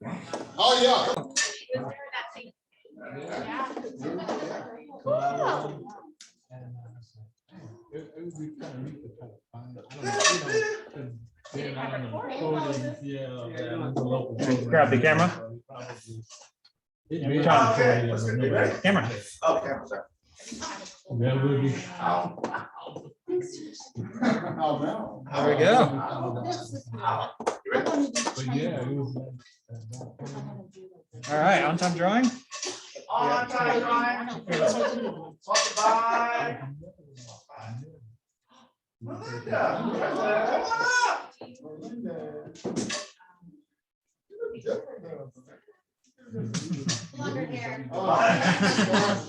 Oh, yeah. It would be kind of neat to try to find it. I don't know, Grab the camera. Camera. Oh, camera, sorry. That would be. Oh, no. There we go. But yeah, it was. All right, on time drawing. On time, Ryan. Bye. Melinda, come on up. Longer hair. Melinda,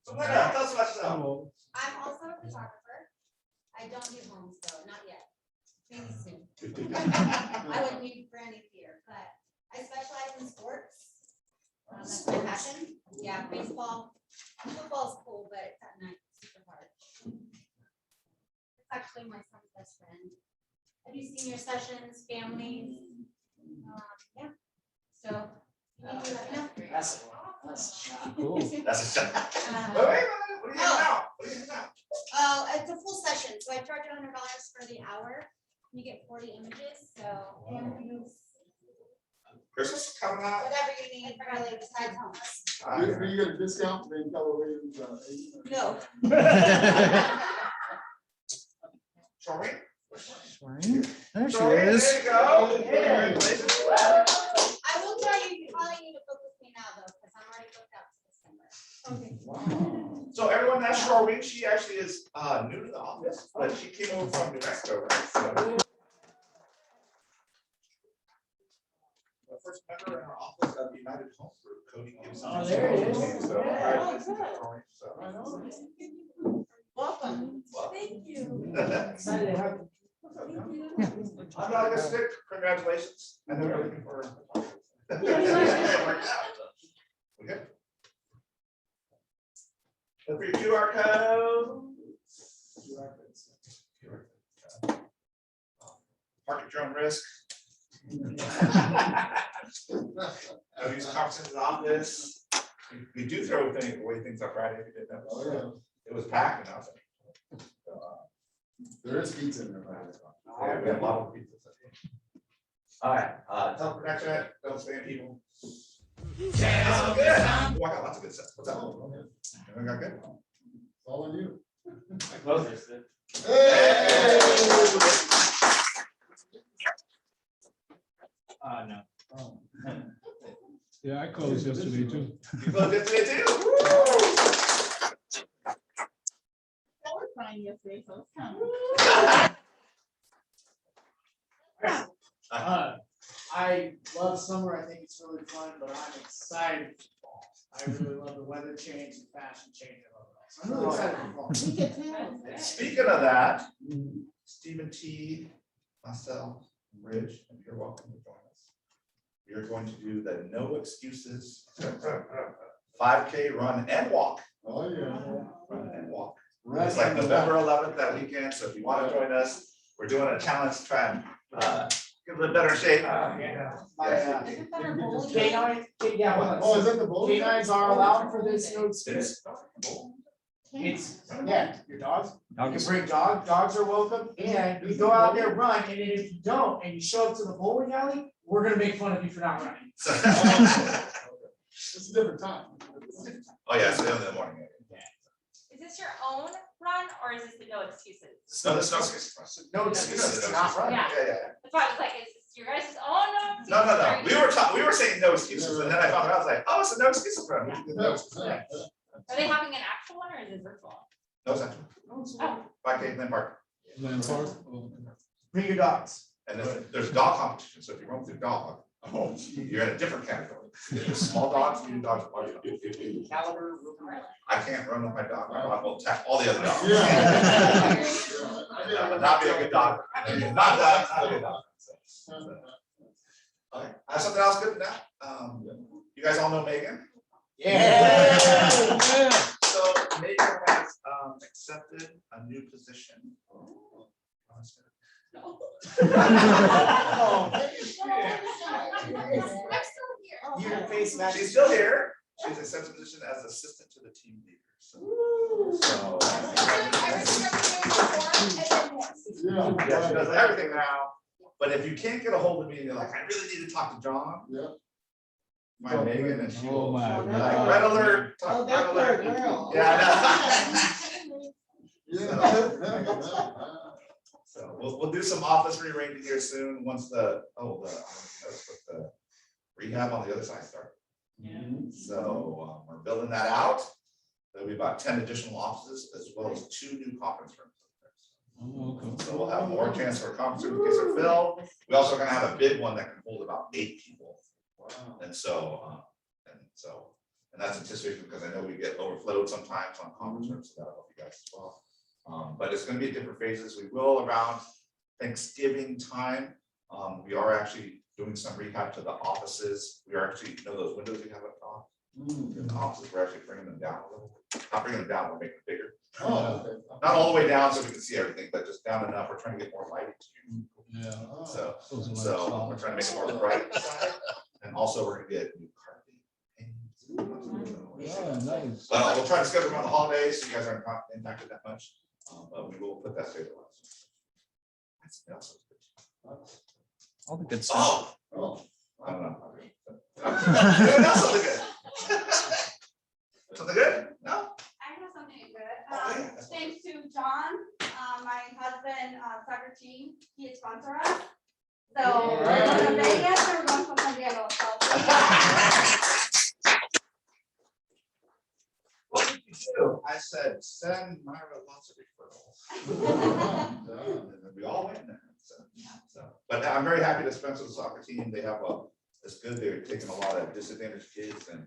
tell us about yourself. I'm also a photographer. I don't do homes though, not yet. Maybe soon. I wouldn't need for any fear, but I specialize in sports. That's my passion. Yeah, baseball. Football's cool, but it's at night, super hard. It's actually my son's best friend. I do senior sessions, families. Yeah. So. you need to let me know. That's Cool. That's a shot. Wait, what are you doing now? What are you doing now? Oh, it's a full session, so I charge $100 for the hour. You get 40 images, so Christmas coming up. whatever you need, probably besides homes. You get a discount for the television? No. Shall we? There she There is. you go. I Hey, will tell you, you probably need to book with me now though, because I'm already booked out to December. So everyone, that's Charlene. She actually is new to the office, but she came over from New Mexico, right? So the first member in our office of the United Home Group, Cody Gibson. Oh, there he is. So, Welcome. Thank you. Excited to have you. I'm not gonna stick. Congratulations. I know you're looking for. Okay. Look for your QR code. Park at your own risk. I've used conferences in the office. We do throw away things on Friday if you didn't know. Oh, yeah. It was packed and awesome. There is pizza in there. Yeah, we have a lot of pizzas. All right, teleprotection, don't spam people. Sounds good. Oh, I got lots of good stuff. What's up? Everyone got good? It's all on you. Closers. No. Yeah, I closed yesterday too. You closed yesterday too? That was fine yesterday, so it's coming. I love summer. I think it's really fun, but I'm excited for fall. I really love the weather change and fashion change. I love it all. So I'm really excited for fall. Speaking of that, Stephen T, myself, Rich, and you're welcome to join us. We are going to do the no excuses 5K run and walk. Oh, yeah. Run and walk. It's like November 11th that weekend. So if you want to join us, we're doing a challenge to try and get a little better shape. Is it better bowling? K9, yeah, Oh, is that the bowling? K9s are allowed for this no It excuse. is. It's, yeah, your dogs. You Dogs. can bring dogs are welcome, and you go out there, run, and then if you don't, and you show up to the bowling alley, we're gonna make fun of you for not running. It's a different time. Oh, yeah, so in the morning. Is this your own run or is this the no excuses? No, there's no excuse. No excuses to not run. Yeah. Yeah. That's why I was like, is this your guys' own no excuses? No. or We were saying no excuses, and then I found out, I was like, oh, it's a no excuses run. No. Are they having an actual one or is it virtual? No central. Oh, 5K Glen Park. Land Park. Bring your dogs. And there's dog competition, so if you run with your dog, you're in a different category. There's small dogs, medium dogs, large dogs. Caliber. I can't run with my dog, my dog will attack all the other dogs. Yeah. I would not be a good dog. Not that, not a good dog. Okay, I have something else good now. You guys all know Megan? Yeah. So Megan has accepted a new position. face match. She's still here. She's accepted position as assistant to the team leader. So, yeah, she does everything now. But if you can't get a hold of me and you're like, I really need to talk to John, Yeah. find Megan and she Oh will. my Like, God. red alert. Oh, Red that poor alert. girl. Yeah. So we'll do some office rearranging here soon once the rehab on the other side starts. So we're building that out. There'll be about 10 additional offices as well as 2 new conference rooms. Oh, okay. So we'll have more chance for conference rooms in case they're filled. We also are gonna have a big one that can hold about 8 people. Wow. And so that's anticipated because I know we get overflowed sometimes on conference rooms, so that'll help you guys as well. But it's gonna be at different phases. We will around Thanksgiving time. We are actually doing some rehab to the offices. We are actually, you know, those windows we have up top in the offices, we're actually bringing them down a little. Not bringing them down, we're making them bigger. Oh, okay. Not all the way down so we can see everything, but just down enough. We're trying to get more lighting to you. Yeah. Oh. So Those are So like we're trying to make it more bright side, and also we're gonna get new carpet. Yeah, nice. But we'll try to schedule around the holidays, so you guys aren't impacted that much, but we will put that schedule out. That's All the good stuff. oh, I don't know. That's something good. Something good? No? I have something good. Oh, yeah. Thanks to John, my husband, soccer team, he sponsor us. So we're going to Vegas and we're going to San Diego. What did you do? I said, send Myra lots of referrals. And then we all went there. But I'm very happy to sponsor the soccer team. They have it's good. They're taking a lot of disadvantaged kids and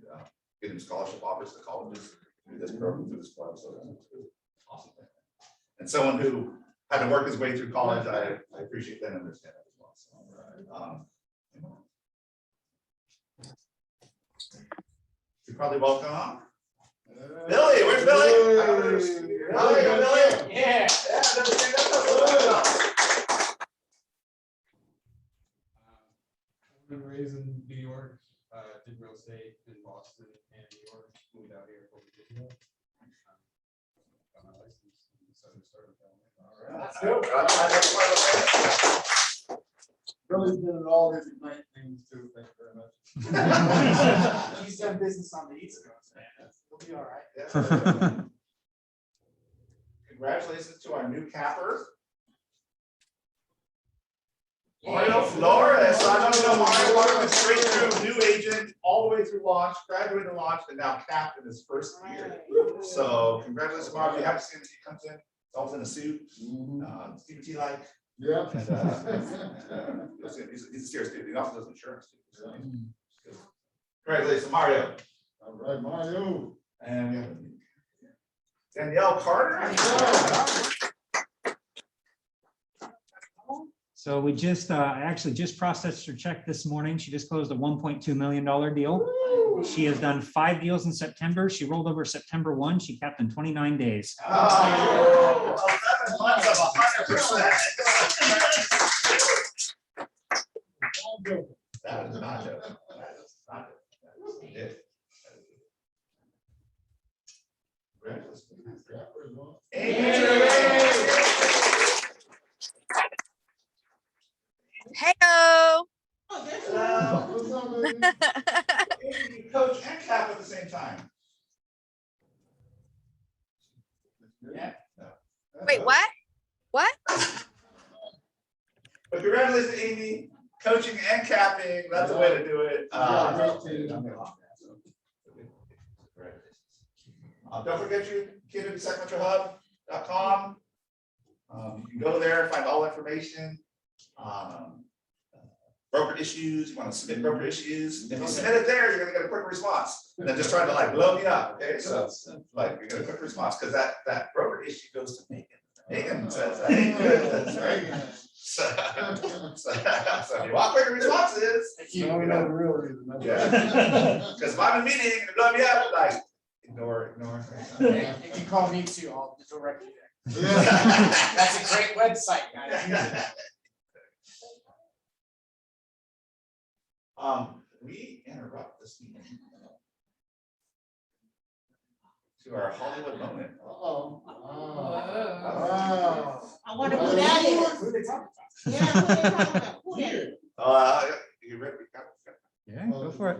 getting scholarship offers to colleges through this program, through this club. So that's awesome thing. And someone who had to work his way through college, I appreciate that and understand that as well. So, you're probably welcome. Billy, where's Billy? I don't know. Oh, yeah, Billy. Yeah. Yeah, never seen that. Born and raised in New York, did real estate in Boston and New York, moved out here 4 years ago. Got my license and decided to start a family. That's good. That's part of the Billy's been in all these great things too, thank you very much. He's done business on the East Coast, man. He'll be all right. Yeah. Congratulations to our new capper. Mario Flores. So I don't know, Mario went straight through new agent, all the way through launch, graduated launch, and now capped in his first year. So congratulations, Mario. You haven't seen him, he comes in, always in a suit, Stephen T. like. Yeah. And, he's a serious dude. He also does insurance too. So, congratulations, Mario. All right, Mario. And we have Danielle Carter. So we just, I actually just processed her check this morning. She just closed a $1.2 million deal. She has done 5 deals in September. She rolled over September 1. She capped in 29 days. Oh, 11 months of 100%. That is not it. That is not it. That is it. Heyo. What's up, baby? You coach and cap at the same time. Yeah. Wait, what? What? But congratulations, Amy, coaching and capping. That's the way to do it. Don't forget your communitysacramentohub.com. You can go there, find all information. Broker issues, you want to submit broker issues. If you submit it there, you're gonna get a quick response. And then just trying to like blow me up. Okay, so like you get a quick response because that broker issue goes to Megan. Megan says, hey, good. That's right. So if you want quick responses, You don't know the real reason. that's yeah. Because if I'm in a meeting and they blow me up, like ignore. You can call me too. I'll direct you there. Yeah. That's a great website, guys. we interrupt this meeting to our Hollywood moment. Uh-oh. I wonder who that is. Who they talking Yeah, who they talking about? Who that is? You ready? Yeah, go for it.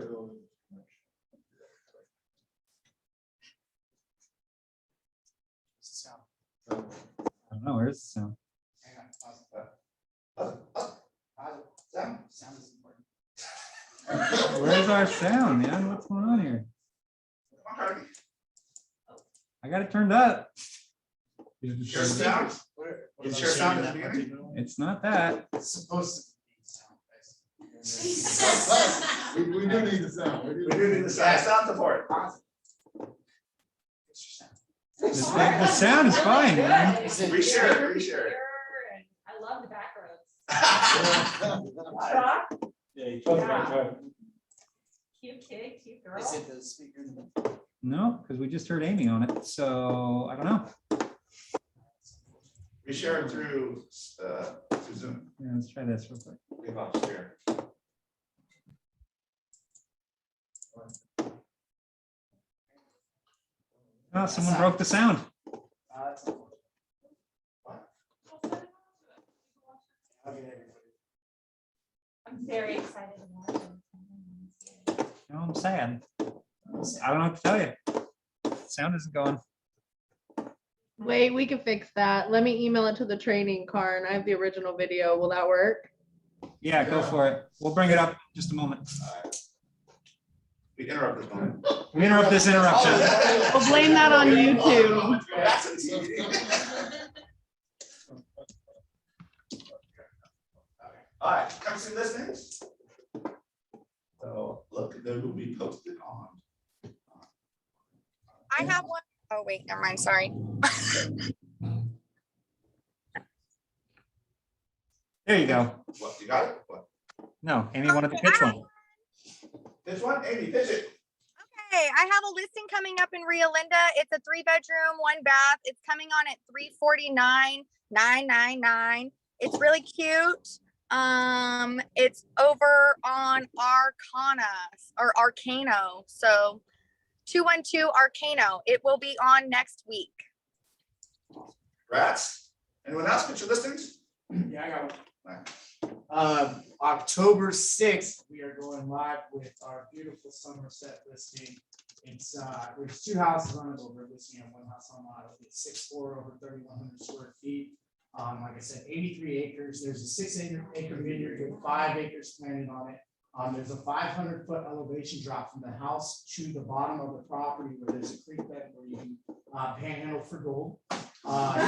Sound. I don't know, where's the sound? Hang on, pause. Sam? Sound is important. Where's our sound, man? What's going on here? Okay. I got it turned up. Share sound? You share sound at the beginning? It's not that. It's supposed to be sound. We do need the sound. We do need the sound. Sound support. The sound is fine, man. Reshare it, reshare it. I love the back roads. Yeah, Cute kid, cute girl. Is it the speaker in the middle? No, because we just heard Amy on it, so I don't know. Reshare it through Zoom. Yeah, let's try this real quick. Leave off share. Oh, someone broke the sound. That's unfortunate. I'll get everybody. I'm very excited to watch it. Now I'm sad. I don't know what to tell you. Sound isn't going. Wait, we can fix that. Let me email it to the training car and I have the original video. Will that work? Yeah, go for it. We'll bring it up in just a moment. We interrupt this moment. We interrupt this interruption. We'll blame that on YouTube. That's a TV. All right, come see listings. So look, they will be posted on. I have one. Oh, wait, never mind. Sorry. There you go. What, you got it? What? No, Amy wanted to pitch one. This one, Amy, pitch it. Okay, I have a listing coming up in Rio Linda. It's a 3-bedroom, 1 bath. It's coming on at $349,999. It's really cute. It's over on Arcano. So 212 Arcano. It will be on next week. Rats. Anyone else pitch your listings? Yeah, I got one. October 6th, we are going live with our beautiful Somerset listing. It's there's 2 houses on it, but we're listing on 1 house on lot. It's 6 floor over 3,100 square feet. Like I said, 83 acres. There's a 6-acre vineyard with 5 acres planted on it. There's a 500-foot elevation drop from the house to the bottom of the property where there's a creek bed where you can panhandle for gold.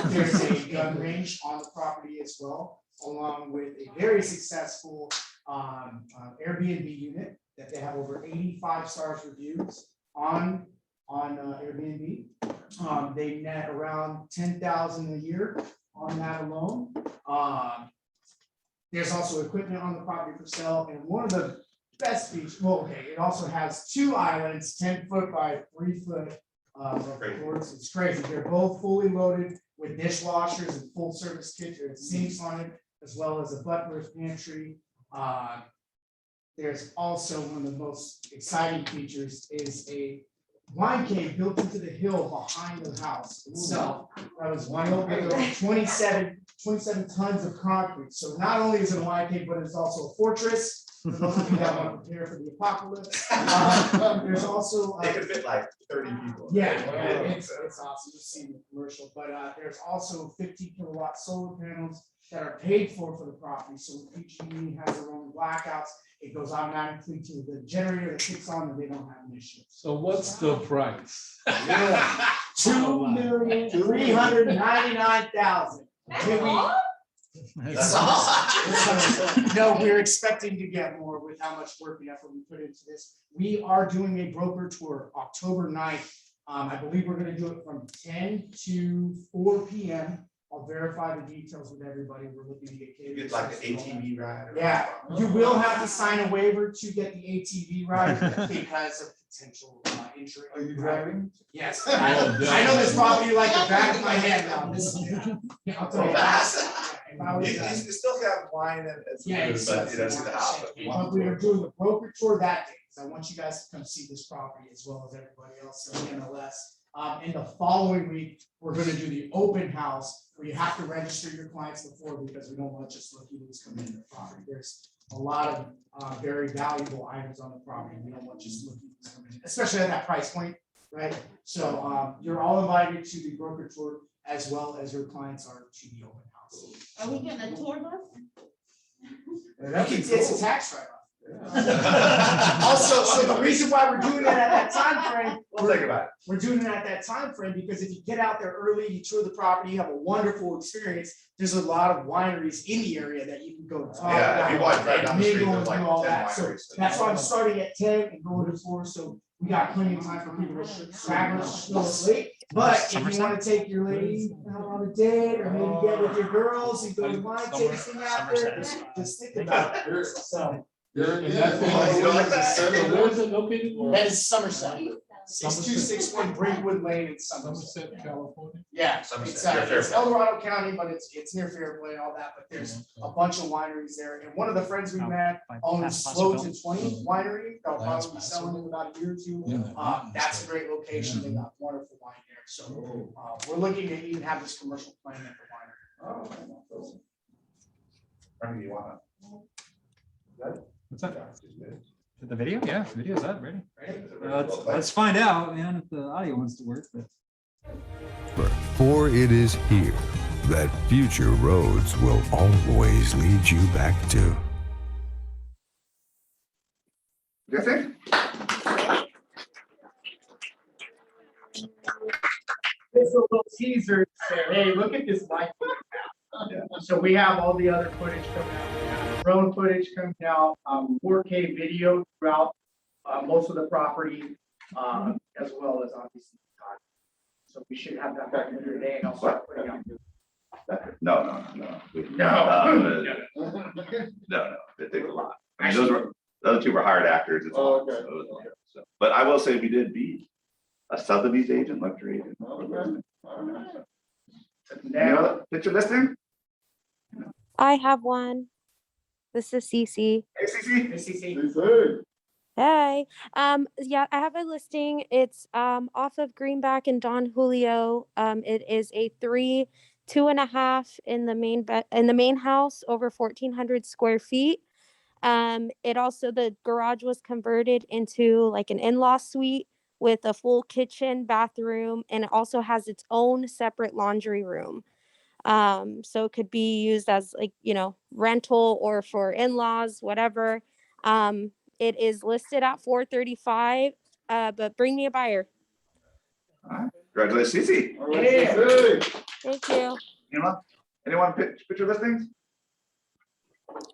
There's a gun range on the property as well, along with a very successful Airbnb unit that they have over 85 stars reviews on Airbnb. They net around $10,000 a year on that alone. There's also equipment on the property for sale, and one of the best features, well, okay, it also has 2 islands, 10 foot by 3 foot. It's crazy. They're both fully loaded with dishwashers and full service kitchen sinks on it, as well as a butler's pantry. There's also one of the most exciting features is a wine cave built into the hill behind the house itself. That was one over 27 tons of concrete. So not only is it a wine cave, but it's also a fortress. For those of you that want to prepare for the apocalypse. There's also They could fit like 30 people. yeah, it's awesome. You've seen the commercial, but there's also 50 kilowatt solar panels that are paid for the property. So when PG&E has their own blackouts, it goes automatically to the generator that kicks on, and they don't have an issue. So what's the price? $2,399,000. That's all? No, we're expecting to get more with how much work and effort we put into this. We are doing a broker tour October 9th. I believe we're going to do it from 10 to 4 p.m. I'll verify the details with everybody. We're looking to get catered. It's like an ATV ride. Yeah, you will have to sign a waiver to get the ATV ride because of potential injury. Are you driving? Yes. Oh, I know this property like the back of my hand now. This is, yeah, I'll tell you. if I was, You still have wine and some yeah, food, it's, but you don't see the house. but we are doing the broker tour that day, because I want you guys to come see this property as well as everybody else in the MLS. And the following week, we're gonna do the open house, where you have to register your clients before, because we don't want just looky-loos coming in the property. There's a lot of very valuable items on the property. We don't want just looky-loos coming in, especially at that price point, right? So you're all invited to the broker tour, as well as your clients are to the open house. Are we getting a tour bus? It's a tax write-off. Also, so the reason why we're doing it at that time frame, We'll think about it. we're doing it at that time frame because if you get out there early, you tour the property, you have a wonderful experience. There's a lot of wineries in the area that you can go talk about. Yeah, if you walk right down the street, mingle there's and like do all 10 that. So wineries. that's why I'm starting at 10 and going to 4, so we got plenty of time for people to stragglers to show us late. But if you want to take your lady out on a date, or maybe get with your girls and go to wine tasting after, just think about it. So. And that's You don't like that? So where is it located? That is Somerset. 6261 Brentwood Lane in Somerset. Somerset, California. Yeah, Somerset, it's, near it's El Dorado County, but it's near Fairplay and all that, but there's a bunch of wineries there. And one of the friends we met owns Slow to 20 Winery. They'll probably be selling in about a year or two. That's a great location. They got wonderful wine there. So we're looking to even have this commercial plan at the winery. Randy, you wanna? What's that? The video? Yeah, the video's up, ready. Ready? Let's find out, man, if the audio wants to work, but. For it is here that future roads will always lead you back to. You think? This is a little teaser, to say, hey, look at this light. So we have all the other footage coming out. We have drone footage coming out, 4K video throughout most of the property, as well as obviously. So we should have that back here today, and I'll start putting out. No. No, it takes a lot. I mean, the other two were hired actors. It's a lot. Okay. So, but I will say we did beat a Sotheby's agent, luxury agent. Now, picture listing? I have one. This is Cece. Hey, Cece. CC. Hey. Yeah, I have a listing. It's off of Greenback and Don Julio. It is a 3, 2.5 in the main house, over 1,400 square feet. It also, the garage was converted into like an in-law suite with a full kitchen, bathroom, and it also has its own separate laundry room. So it could be used as like, rental or for in-laws, whatever. It is listed at $435, but bring me a buyer. All right. Congratulations, Cece. Yeah. Thank you. Anyone picture listings?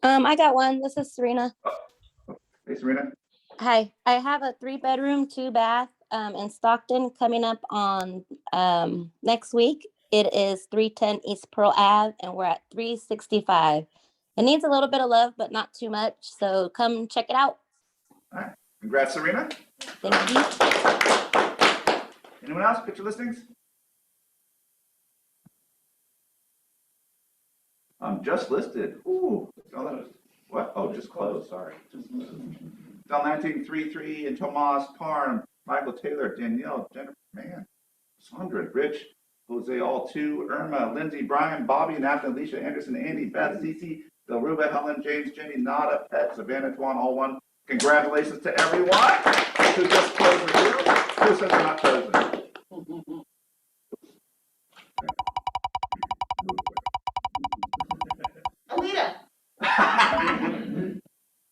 I got one. This is Serena. Hey, Serena. Hi, I have a 3-bedroom, 2-bath in Stockton coming up on next week. It is 310 East Pearl Ave, and we're at 365. It needs a little bit of love, but not too much. So come check it out. All right. Congrats, Serena. Thank you. Anyone else picture listings? Just listed. Ooh. What? Oh, just closed. Sorry. Del 1933 and Tomas Parn, Michael Taylor, Danielle, Jennifer, man, Sandra, Rich, Jose, all 2, Irma, Lindsay, Brian, Bobby, Nathan, Alicia, Anderson, Andy, Beth, Cece, Del Ruba, Helen, James, Jenny, Nada, Pet, Savannah, Tuan, all 1. Congratulations to everyone who just closed the deal. Who says they're not closing? Alita.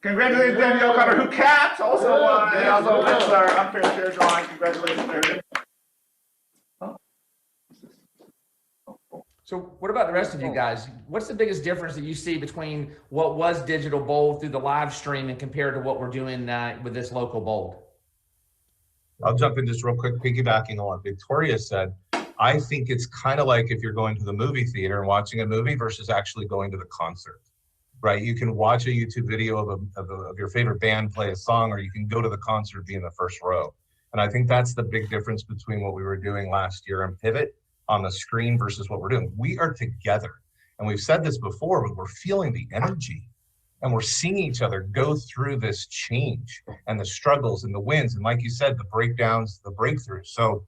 Congratulations, Danielle Carter, who capped also won, and also wins our unfair share drawing. Congratulations, everybody. So what about the rest of you guys? What's the biggest difference that you see between what was Digital Bowl through the live stream and compared to what we're doing with this local bowl? I'll jump in just real quick, piggybacking on what Victoria said. I think it's kind of like if you're going to the movie theater and watching a movie versus actually going to the concert, right? You can watch a YouTube video of your favorite band play a song, or you can go to the concert, be in the first row. And I think that's the big difference between what we were doing last year and Pivot on the screen versus what we're doing. We are together. And we've said this before, but we're feeling the energy and we're seeing each other go through this change and the struggles and the wins. And like you said, the breakdowns, the breakthroughs. So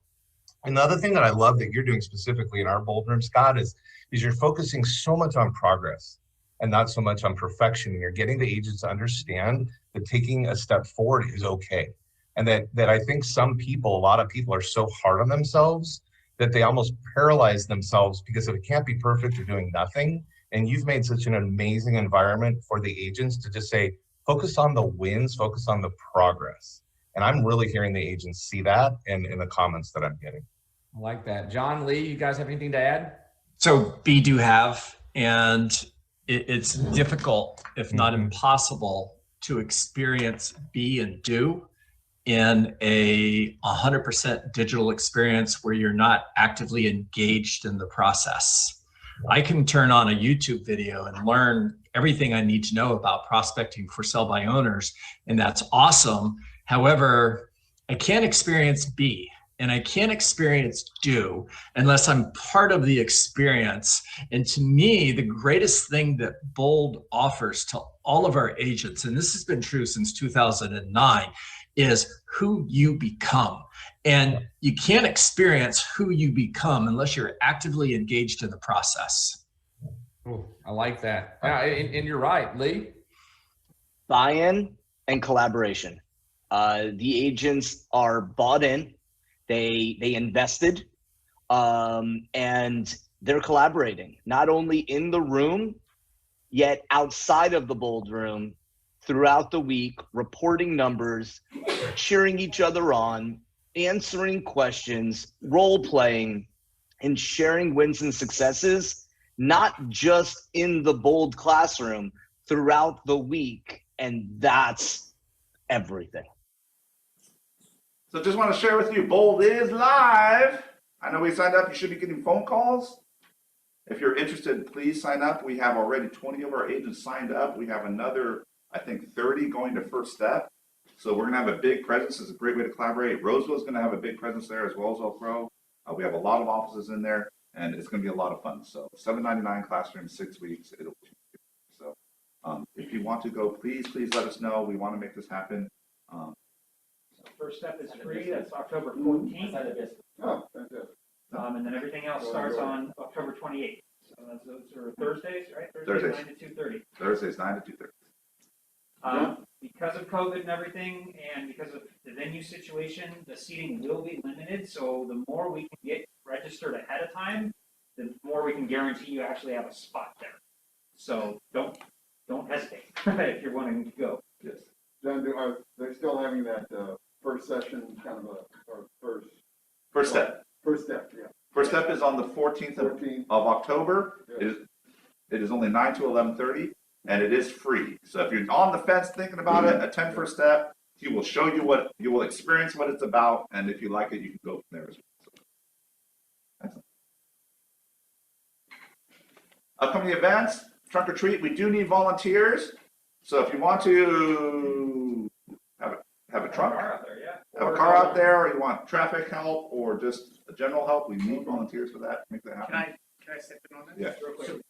another thing that I love that you're doing specifically in our bold room, Scott, is you're focusing so much on progress and not so much on perfection. And you're getting the agents to understand that taking a step forward is okay. And that I think some people, a lot of people are so hard on themselves that they almost paralyze themselves because if it can't be perfect, you're doing nothing. And you've made such an amazing environment for the agents to just say, focus on the wins, focus on the progress. And I'm really hearing the agents see that in the comments that I'm getting. I like that. John, Lee, you guys have anything to add? So B do have, and it's difficult, if not impossible, to experience B and do in a 100% digital experience where you're not actively engaged in the process. I can turn on a YouTube video and learn everything I need to know about prospecting for sell by owners, and that's awesome. However, I can't experience B and I can't experience do unless I'm part of the experience. And to me, the greatest thing that Bold offers to all of our agents, and this has been true since 2009, is who you become. And you can't experience who you become unless you're actively engaged in the process. Oh, I like that. Yeah, and you're right, Lee. Buy-in and collaboration. The agents are bought in, they invested, and they're collaborating, not only in the room, yet outside of the Bold room throughout the week, reporting numbers, cheering each other on, answering questions, role playing, and sharing wins and successes, not just in the Bold classroom, throughout the week. And that's everything. So just want to share with you, Bold is live. I know we signed up, you should be getting phone calls. If you're interested, please sign up. We have already 20 of our agents signed up. We have another, I think 30 going to first step. So we're gonna have a big presence. It's a great way to collaborate. Roseville's gonna have a big presence there as well as Oak Grove. We have a lot of offices in there and it's gonna be a lot of fun. So $7.99 classroom, 6 weeks. So if you want to go, please let us know. We want to make this happen. First step is free, that's October 14th. Oh, fantastic. And then everything else starts on October 28th. So those are Thursdays, right? Thursdays. 9 to 2:30. Thursdays, 9 to 2:30. Because of COVID and everything, and because of the venue situation, the seating will be limited. So the more we can get registered ahead of time, the more we can guarantee you actually have a spot there. So don't hesitate if you're wanting to go. Yes. John, are they still having that first session kind of or First step. First step, yeah. First step is on the 14th of October. Yes. It is only 9 to 11:30, and it is free. So if you're on the fence thinking about it, attend First Step. He will show you you will experience what it's about, and if you like it, you can go from there as well. Excellent. Upcoming events, trunk or treat. We do need volunteers. So if you want to have a trunk, have a car out there, or you want traffic help, or just general help, we need volunteers for that. Make that happen. Can I step in on that? Yeah. Real quick.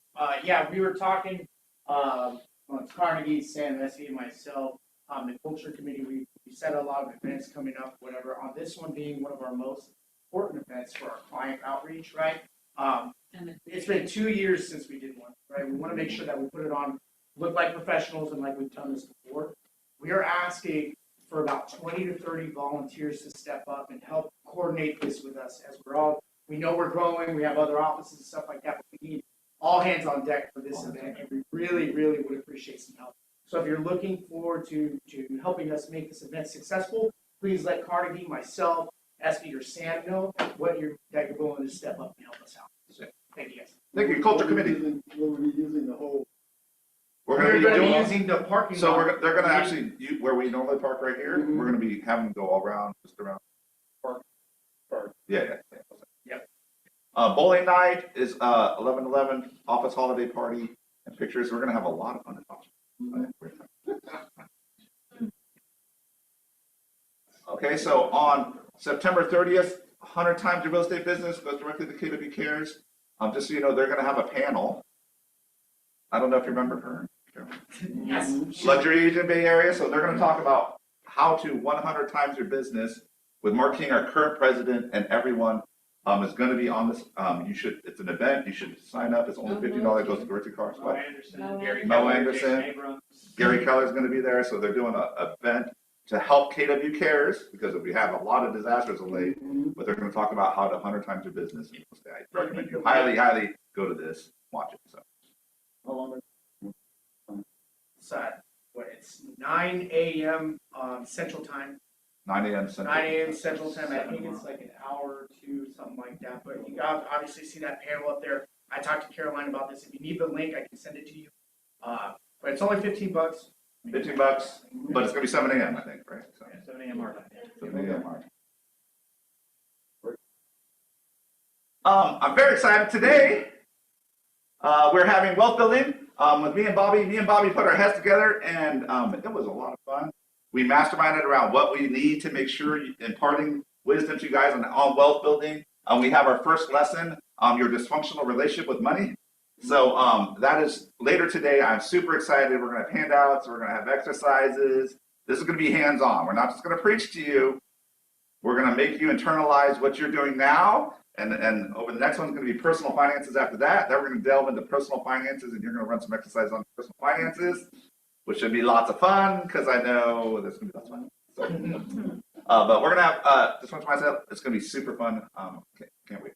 Yeah, we were talking on Carnegie, Sam, Essie, and myself, the culture committee. We set a lot of events coming up, whatever. On this one being one of our most important events for our client outreach, right? It's been 2 years since we did one, right? We want to make sure that we put it on, look like professionals, and like we've done this before. We are asking for about 20 to 30 volunteers to step up and help coordinate this with us, as we know we're growing, we have other offices and stuff like that, but we need all hands on deck for this event, and we really would appreciate some help. So if you're looking forward to helping us make this event successful, please let Carnegie, myself, SB, or Sam know that you're willing to step up and help us out. So, thank you guys. Thank you, culture committee. Will we be using the whole? We're going to be using the parking so lot. they're going to actually, where we normally park right here, we're going to be having them go all around, just around. Park. Yeah. Bowling night is 11/11, office holiday party and pictures. We're going to have a lot of fun. Okay, so on September 30th, 100 times your real estate business goes directly to KW Cares. Just so you know, they're going to have a panel I don't know if you remember her. Yes. Luxury agent Bay Area, so they're gonna talk about how to 100 times your business with Mark King, our current president, and everyone is gonna be on this. It's an event, you should sign up, it's only $50, goes to Dorothy Carr's Mo wife. Anderson, Gary Mo Keller, Anderson. Jason Abrams. Gary Keller's gonna be there, so they're doing a event to help KW Cares, because we have a lot of disasters of late, but they're gonna talk about how to 100 times your business. I recommend you highly go to this, watch it, so. How long? So, it's 9 a.m. Central Time. 9 a.m. Central. 9 a.m. Central Time. I think it's like an hour or two, something like that. But you obviously see that panel up there. I talked to Caroline about this. If you need the link, I can send it to you. But it's only $15. $15, but it's gonna be 7 a.m. I think, right? So, 7 a.m. our time. 7 a.m. I'm very excited today. We're having wealth building with me and Bobby. Me and Bobby put our heads together, and it was a lot of fun. We masterminded around what we need to make sure imparting wisdom to you guys on wealth building. We have our first lesson, your dysfunctional relationship with money. So that is later today. I'm super excited. We're going to have handouts. We're going to have exercises. This is going to be hands-on. We're not just going to preach to you. We're going to make you internalize what you're doing now. And over the next one's going to be personal finances after that. Then we're going to delve into personal finances, and you're going to run some exercise on personal finances, which should be lots of fun, because I know there's going to be lots of fun. So, but we're going to have, just want to myself, it's going to be super fun. Can't wait.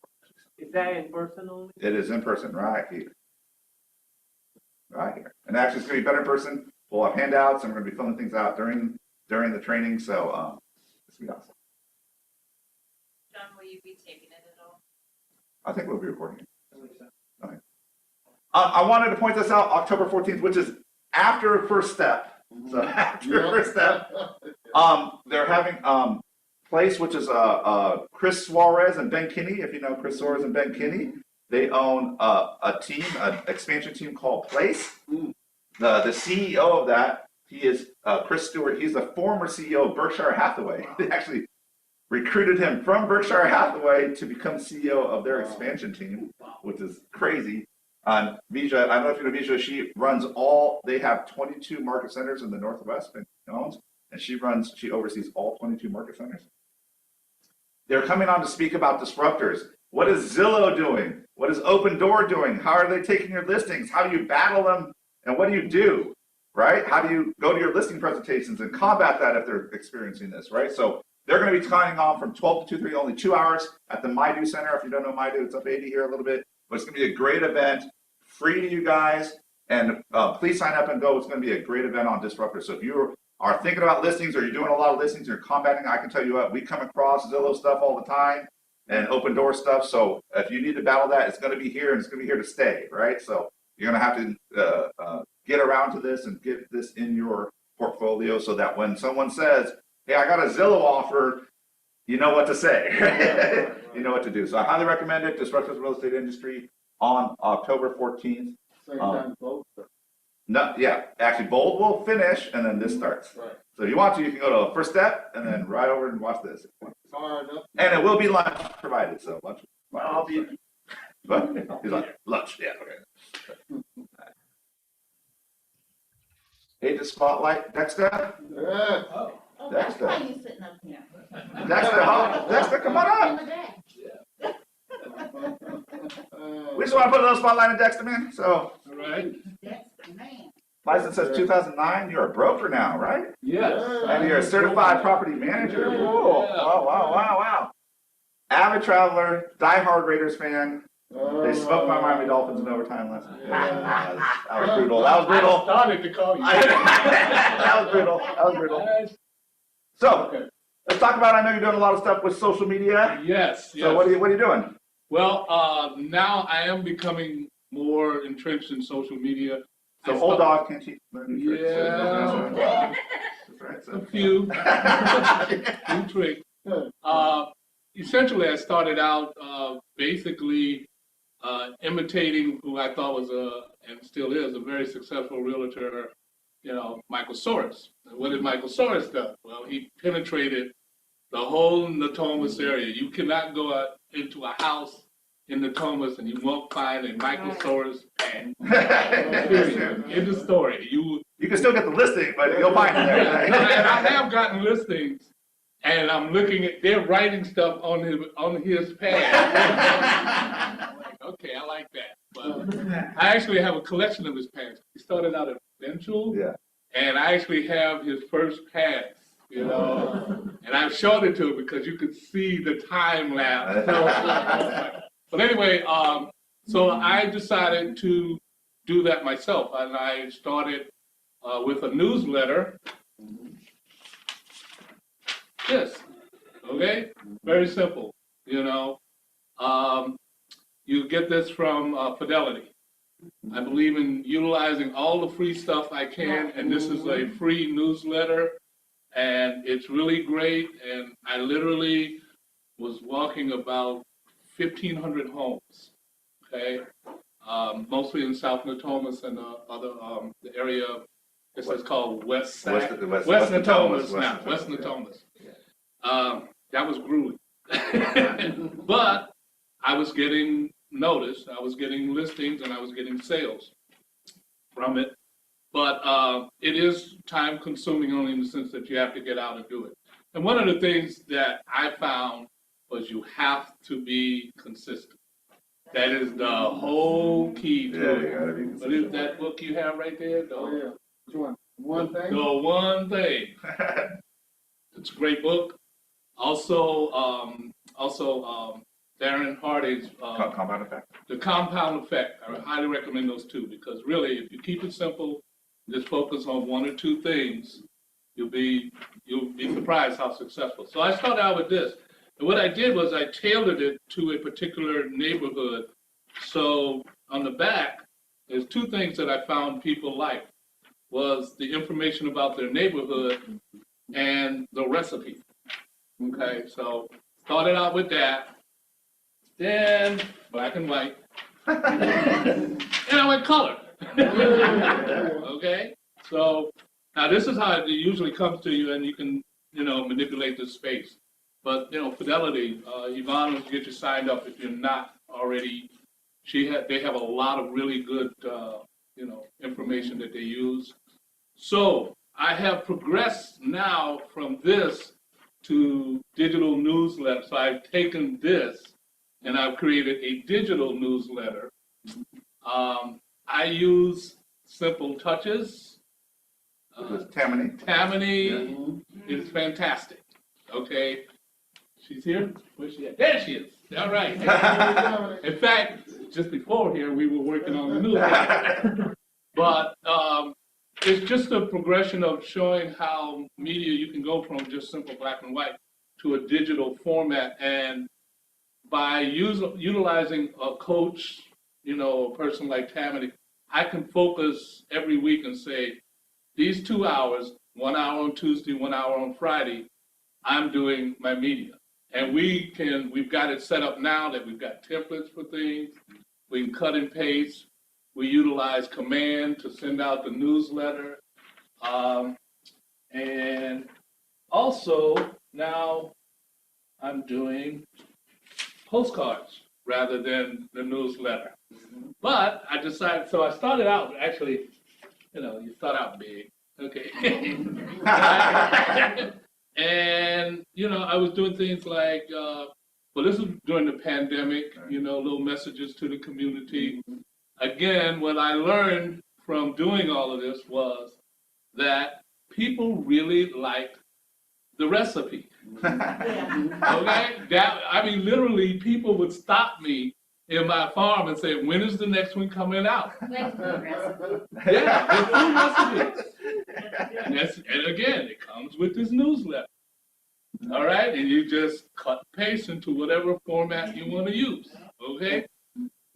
Is that in person only? It is in person right here. Right here. And actually, it's going to be better in person. We'll have handouts, and we're going to be filling things out during the training. So it's going to be awesome. John, will you be taping it at all? I think we'll be recording it. Okay. I wanted to point this out, October 14th, which is after first step. So after first step, they're having place, which is Chris Suarez and Ben Kinney. If you know Chris Suarez and Ben Kinney, they own a team, an expansion team called Place. The CEO of that, he is Chris Stewart. He's the former CEO of Berkshire Hathaway. They actually recruited him from Berkshire Hathaway to become CEO of their expansion team, which is crazy. Vija, I don't know if you know Vija, she runs they have 22 market centers in the Northwest, and she oversees all 22 market centers. They're coming on to speak about disruptors. What is Zillow doing? What is Open Door doing? How are they taking your listings? How do you battle them? And what do you do, right? How do you go to your listing presentations and combat that if they're experiencing this, right? So they're going to be signing on from 12 to 2:30, only 2 hours at the MyDo Center. If you don't know MyDo, it's up 80 here a little bit, but it's going to be a great event, free to you guys, and please sign up and go. It's going to be a great event on disruptors. So if you are thinking about listings, or you're doing a lot of listings, you're combating, I can tell you what, we come across Zillow stuff all the time and Open Door stuff. So if you need to battle that, it's going to be here, and it's going to be here to stay, right? So you're going to have to get around to this and get this in your portfolio, so that when someone says, hey, I got a Zillow offer, you know what to say. You know what to do. So I highly recommend it. Disruptors Real Estate Industry on October 14th. Same time, both. No, yeah, actually Bold will finish, and then this starts. Right. So if you want to, you can go to First Step and then right over and watch this. Fired up. And it will be lunch provided, so lunch. I'll be. But he's like, lunch, yeah, okay. Hey, the spotlight, Dexter. Yeah. Oh, Dexter. that's why you sitting up here. Dexter, come on up. We just want to put a little spotlight on Dexter, man. So, All right. Dexter, man. license says 2009. You're a broker now, right? Yes. And you're a certified property manager. Cool. Wow. Avid traveler, diehard Raiders fan. They smoked my Miami Dolphins in overtime last night. That was brutal. I started to call you. That was brutal. So, let's talk about, I know you're doing a lot of stuff with social media. Yes. So what are you doing? Well, now I am becoming more entrenched in social media. So old dog can't teach learn new tricks. Yeah. That's right. A few tricks. Essentially, I started out basically imitating who I thought was and still is a very successful realtor, Michael Soros. And what did Michael Soros do? Well, he penetrated the whole Natomas area. You cannot go out into a house in the Thomas, and you won't find a Microsaurus pad. Period. In the story, you can still get the listing, but you'll find it there. Yeah, no, and I have gotten listings, and I'm looking at, they're writing stuff on his pad. I'm like, okay, I like that. But I actually have a collection of his pads. He started out at Venture, and I actually have his first pads, you know, and I've shown it to him because you could see the time lapse. But anyway, so I decided to do that myself, and I started with a newsletter. This, okay, very simple, you know. You get this from Fidelity. I believe in utilizing all the free stuff I can, and this is a free newsletter, and it's really great. And I literally was walking about 1,500 homes, okay, mostly in South Natomas and the area. This is called West Natomas now, West Natomas. That was grueling, but I was getting noticed, I was getting listings, and I was getting sales from it. But it is time consuming only in the sense that you have to get out and do it. And one of the things that I found was you have to be consistent. That is the whole key to it. What is that book you have right there? Which one? One Thing? The One Thing. It's a great book. Also, Darren Hardy's Compound Effect. The Compound Effect. I highly recommend those two because really, if you keep it simple, just focus on one or two things, you'll be surprised how successful. So I started out with this. And what I did was I tailored it to a particular neighborhood. So on the back, there's two things that I found people liked, was the information about their neighborhood and the recipe. Okay, so started out with that, then black and white, and I went color. Okay, so now this is how it usually comes to you, and you can, you know, manipulate the space. But, you know, Fidelity, Yvonne will get you signed up if you're not already. They have a lot of really good, you know, information that they use. So I have progressed now from this to digital newsletter. So I've taken this and I've created a digital newsletter. I use Simple Touches. Tammany is fantastic. Okay. She's here? Where's she at? There she is. All right. In fact, just before here, we were working on the newsletter. But it's just a progression of showing how media, you can go from just simple black and white to a digital format. And by utilizing a coach, you know, a person like Tammany, I can focus every week and say, these 2 hours, 1 hour on Tuesday, 1 hour on Friday, I'm doing my media. And we've got it set up now that we've got templates for things. We can cut and paste. We utilize command to send out the newsletter. And also now I'm doing postcards rather than the newsletter. But I decided, so I started out actually, you know, you start out big, okay. And, you know, I was doing things like, well, this was during the pandemic, you know, little messages to the community. Again, what I learned from doing all of this was that people really liked the recipe. Okay? I mean, literally, people would stop me in my farm and say, when is the next one coming out? Like food recipe. Yeah, the food recipes. And again, it comes with this newsletter. All right, and you just cut and paste into whatever format you want to use. Okay.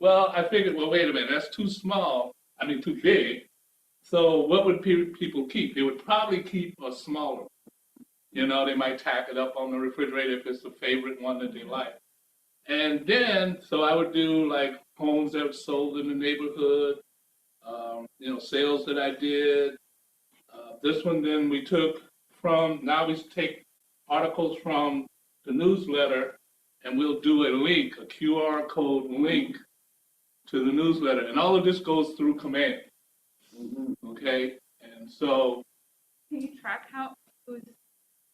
Well, I figured, well, wait a minute, that's too small. I mean, too big. So what would people keep? They would probably keep a smaller one. You know, they might tack it up on the refrigerator if it's the favorite one that they like. And then, so I would do like homes that were sold in the neighborhood, you know, sales that I did. This one then we took from, now we take articles from the newsletter and we'll do a link, a QR code link to the newsletter. And all of this goes through command. Okay, and so, Can you track how, who's?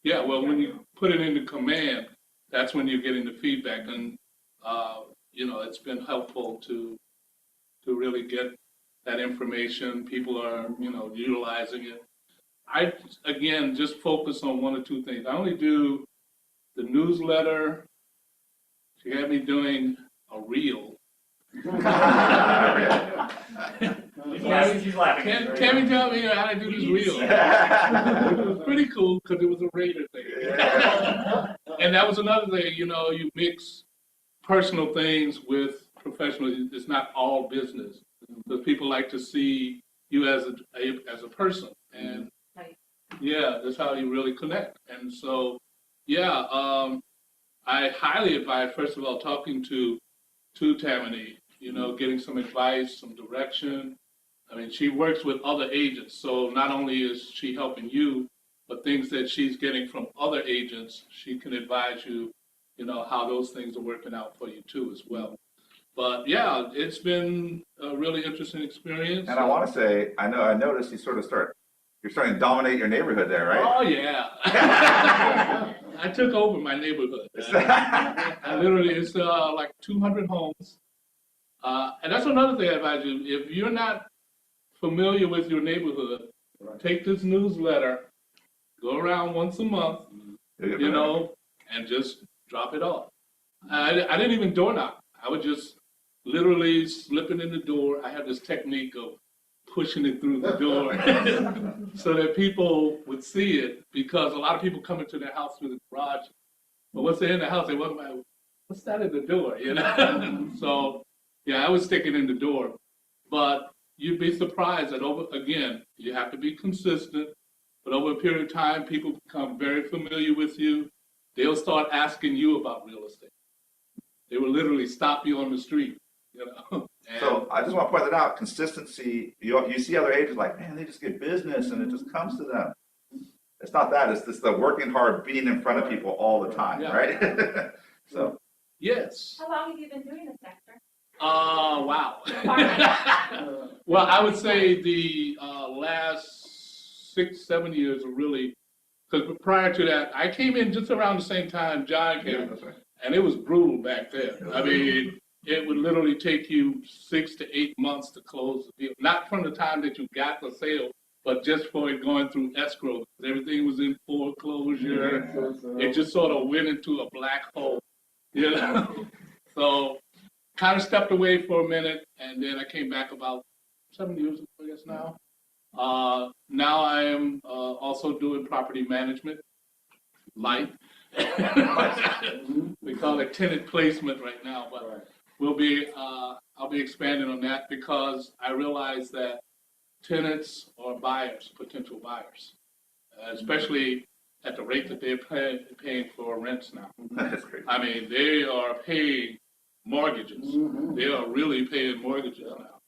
yeah, well, when you put it into command, that's when you're getting the feedback. And, you know, it's been helpful to really get that information. People are, you know, utilizing it. I, again, just focus on one or two things. I only do the newsletter. She had me doing a reel. She's laughing. Tammy tell me how to do this reel. It was pretty cool because it was a Raider thing. And that was another thing, you know, you mix personal things with professional. It's not all business. Because people like to see you as a person. And yeah, that's how you really connect. And so, yeah, I highly advise, first of all, talking to Tammany, you know, getting some advice, some direction. I mean, she works with other agents, so not only is she helping you, but things that she's getting from other agents, she can advise you, you know, how those things are working out for you too as well. But yeah, it's been a really interesting experience. And I want to say, I noticed you're starting to dominate your neighborhood there, right? Oh yeah. I took over my neighborhood. I literally, it's like 200 homes. And that's another thing I advise you. If you're not familiar with your neighborhood, take this newsletter, go around once a month, you know, and just drop it off. I didn't even door knock. I would just literally slip it in the door. I have this technique of pushing it through the door so that people would see it, because a lot of people come into their house through the garage. But once they're in the house, they wonder, what's that in the door, you know? So, yeah, I would stick it in the door. But you'd be surprised that again, you have to be consistent, but over a period of time, people become very familiar with you. They'll start asking you about real estate. They will literally stop you on the street, you know? So I just want to point that out, consistency, you see other agents like, man, they just get business and it just comes to them. It's not that, it's just the working hard, being in front of people all the time, right? So. Yes. How long have you been doing this sector? Wow. Well, I would say the last 6-7 years are really, because prior to that, I came in just around the same time John came in, and it was brutal back then. I mean, it would literally take you 6 to 8 months to close the deal. Not from the time that you got the sale, but just for it going through escrow. Everything was in foreclosure. It just sort of went into a black hole, you know? So kind of stepped away for a minute, and then I came back about 7 years ago, I guess now. Now I am also doing property management, light. We call it tenant placement right now, but we'll be, I'll be expanding on that because I realize that tenants are buyers, potential buyers, especially at the rate that they're paying for rents now. That's great. I mean, they are paying mortgages. They are really paying mortgages now.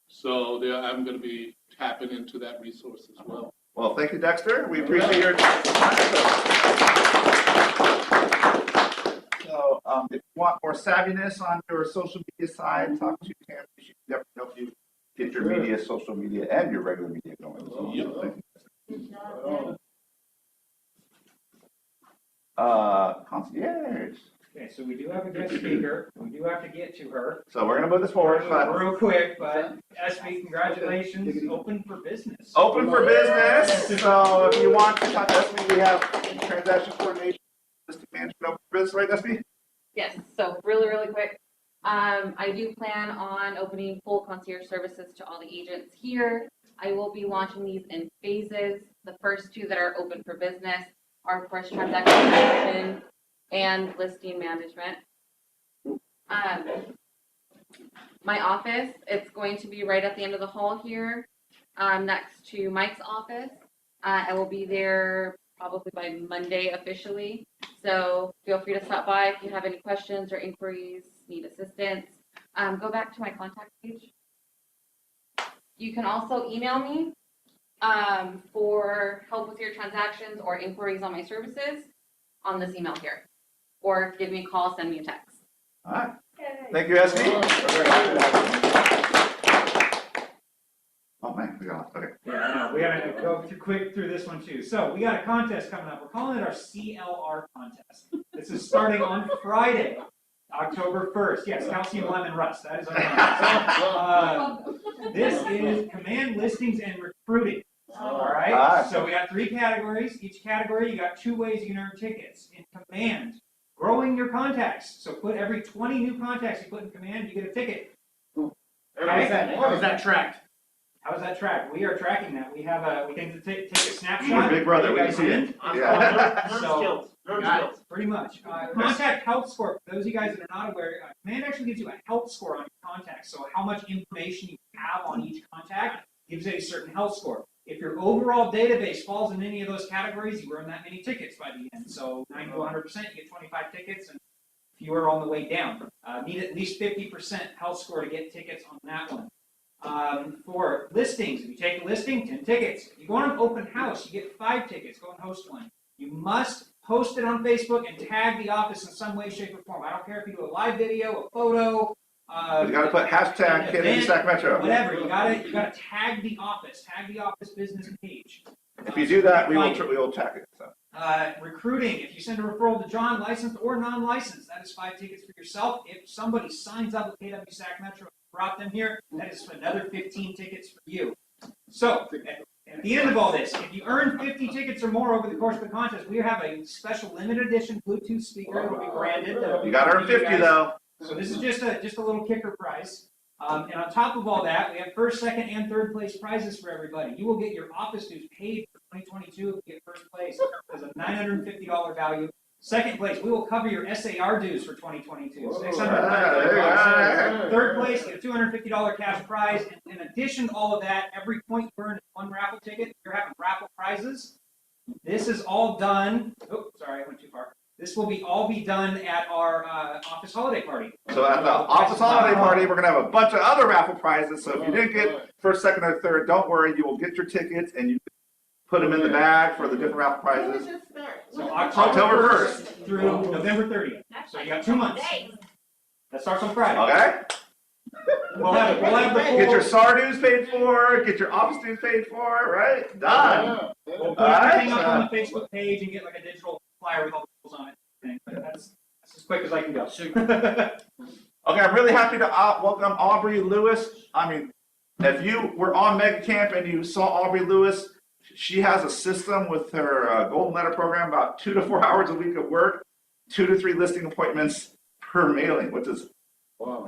So I'm going to be tapping into that resource as well. Well, thank you, Dexter. We appreciate your time. So if you want more savviness on your social media side, talk to Tammy. She can definitely help you get your media, social media, and your regular media going. So, concierge. Okay, so we do have a guest speaker. We do have to get to her. So we're gonna move this forward. Real quick, but SB, congratulations. Open for business. Open for business. So if you want to contact me, we have transaction coordination, listing management, open for business, right, SB? Yes, so really quick. I do plan on opening full concierge services to all the agents here. I will be launching these in phases. The first two that are open for business are, of course, transaction management and listing management. My office, it's going to be right at the end of the hall here, next to Mike's office. I will be there probably by Monday officially. So feel free to stop by if you have any questions or inquiries, need assistance. Go back to my contact page. You can also email me for help with your transactions or inquiries on my services on this email here. or give me a call, send me a text. All right. Thank you, SD. Oh man, we got okay. Yeah, I know. We gotta go too quick through this one too. So we got a contest coming up. We're calling it our CLR contest. This is starting on Friday, October 1st. Yes, calcium lemon rust. That is our contest. This is command listings and recruiting. All right. So we got 3 categories. Each category, you got 2 ways you can earn tickets. In command, growing your contacts. So put every 20 new contacts you put in command, you get a ticket. How is that tracked? How is that tracked? We are tracking that. We have we can take a snapshot. We're Big Brother, we can see it. Yeah. So, pretty much. Contact health score. For those of you guys that are not aware, Command actually gives you a health score on your contacts. So how much information you have on each contact gives it a certain health score. If your overall database falls in any of those categories, you earn that many tickets by the end. So 90 to 100%, you get 25 tickets, and fewer on the way down. Need at least 50% health score to get tickets on that one. For listings, if you take a listing, 10 tickets. If you go on an open house, you get 5 tickets. Go and host one. You must post it on Facebook and tag the office in some way, shape, or form. I don't care if you do a live video, a photo. You got to put hashtag Kid Sac Metro. Whatever. You gotta tag the office business page. If you do that, we will check it. So. Recruiting. If you send a referral to John, licensed or non-licensed, that is 5 tickets for yourself. If somebody signs up with KW Sac Metro, brought them here, that is another 15 tickets for you. So, at the end of all this, if you earn 50 tickets or more over the course of the contest, we have a special limited edition Bluetooth speaker that will be branded. You got to earn 50 though. So this is just a little kicker prize. And on top of all that, we have first, second, and third place prizes for everybody. You will get your office dues paid for 2022 if you get first place. There's a $950 value. Second place, we will cover your SAR dues for 2022. $650. Third place, you get a $250 cash prize. And in addition to all of that, every point you earn is 1 raffle ticket. You're having raffle prizes. This is all done. Oh, sorry, I went too far. This will all be done at our office holiday party. So at the office holiday party, we're going to have a bunch of other raffle prizes. So if you didn't get first, second, or third, don't worry. You will get your tickets and you put them in the bag for the different raffle prizes. So October 1st through November 30th. So you got 2 months. That starts on Friday. Okay. We'll have the full, get your SAR dues paid for, get your office dues paid for, right? Done. We'll put everything up on the Facebook page and get like a digital flyer with all the rules on it. But that's as quick as I can go. Okay, I'm really happy to welcome Aubree Lewis. I mean, if you were on Mega Camp and you saw Aubree Lewis, she has a system with her Golden Letter program, about 2 to 4 hours a week of work, 2 to 3 listing appointments per mailing, which is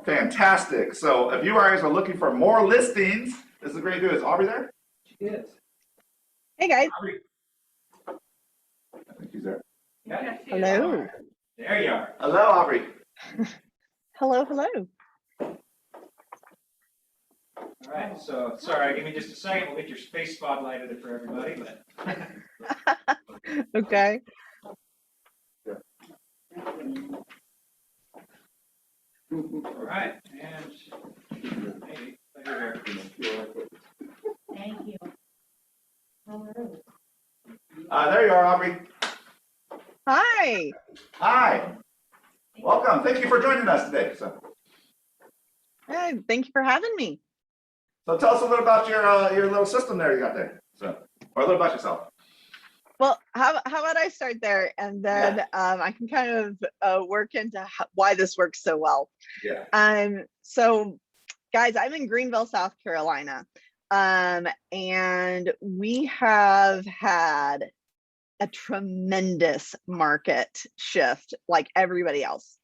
fantastic. So if you guys are looking for more listings, this is great news. Is Aubree there? She is. Hey guys. Aubree. I think she's there. Yeah. Hello. There you are. Hello, Aubree. Hello, hello. All right, so sorry, give me just a second. We'll get your space spotlighted for everybody. But Okay. all right, and maybe here. Thank you. There you are, Aubree. Hi. Hi. Welcome. Thank you for joining us today. Hey, thank you for having me. So tell us a little about your little system there you got there. So, or a little about yourself. Well, how about I start there and then I can kind of work into why this works so well. Yeah. So guys, I'm in Greenville, South Carolina. And we have had a tremendous market shift like everybody else.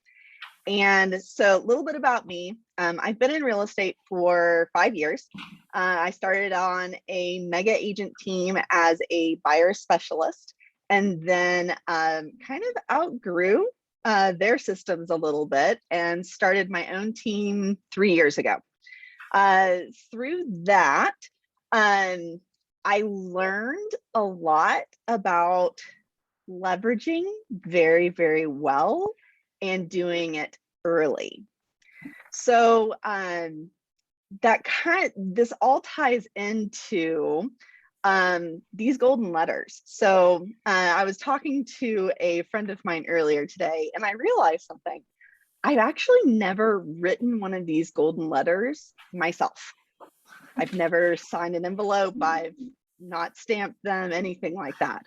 And so a little bit about me. I've been in real estate for 5 years. I started on a mega agent team as a buyer specialist and then kind of outgrew their systems a little bit and started my own team 3 years ago. Through that, I learned a lot about leveraging very, very well and doing it early. So this all ties into these golden letters. So I was talking to a friend of mine earlier today, and I realized something. I've actually never written one of these golden letters myself. I've never signed an envelope. I've not stamped them, anything like that.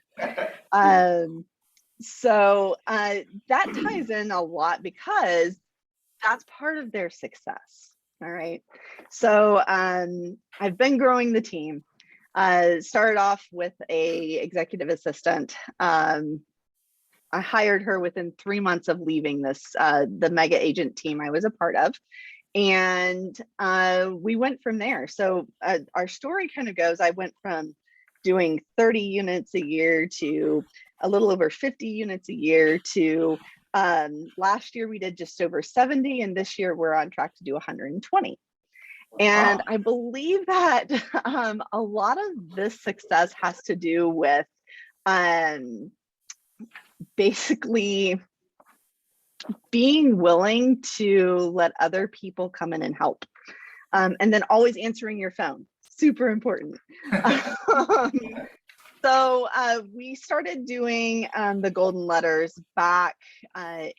So that ties in a lot because that's part of their success. All right. So I've been growing the team. Started off with a executive assistant. I hired her within 3 months of leaving this, the mega agent team I was a part of. And we went from there. So our story kind of goes, I went from doing 30 units a year to a little over 50 units a year to last year we did just over 70, and this year we're on track to do 120. And I believe that a lot of this success has to do with basically being willing to let other people come in and help. And then always answering your phone, super important. So we started doing the golden letters back